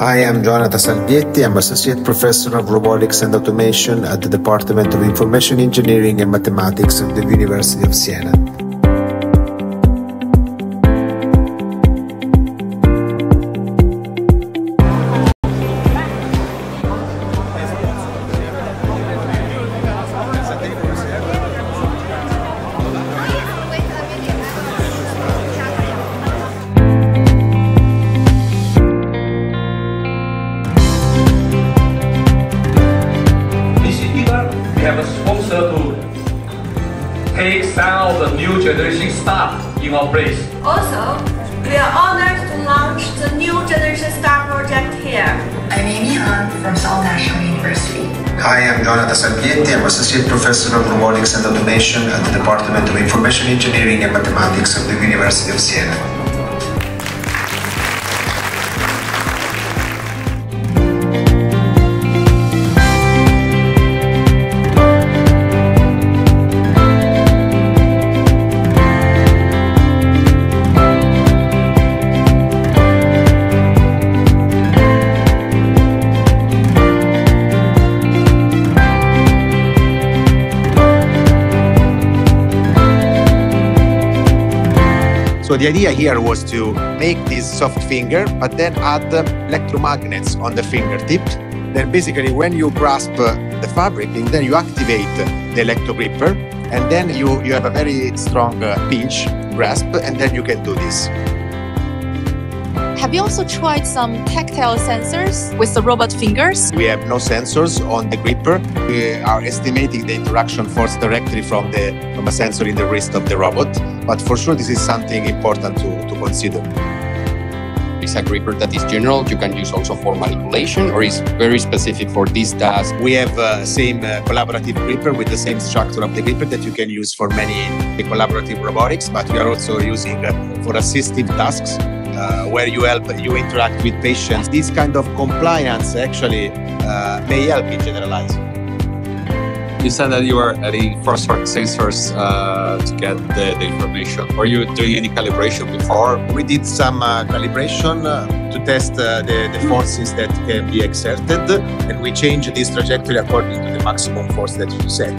Hi, I'm Gionata Salvietti. I'm Associate Professor of Robotics and Automation at the Department of Information Engineering and Mathematics of the University of Siena. We have a sponsor to take some of the new generation staff in our place. Also, we are honored to launch the new generation staff project here. I'm Amy Han from Seoul National University. Hi, I'm Gionata Salvietti. I'm Associate Professor of Robotics and Automation at the Department of Information Engineering and Mathematics of the University of Siena. So the idea here was to make this soft finger, but then add electromagnets on the fingertip. Then basically when you grasp the fabric, and then you activate the electro gripper, and then you have a very strong pinch grasp, and then you can do this. Have you also tried some tactile sensors with the robot fingers? We have no sensors on the gripper. We are estimating the interaction force directly from a sensor in the wrist of the robot. But for sure, this is something important to consider. It's a gripper that is general. You can use also for manipulation, or is very specific for this task. We have same collaborative gripper with the same structure of the gripper that you can use for many collaborative robotics, but we are also using for assistive tasks. Where you interact with patients. This kind of compliance actually may help in generalizing. You said that you are adding first sensors to get the information. Were you doing any calibration before? We did some calibration to test the forces that can be exerted, and we changed this trajectory according to the maximum force that you set.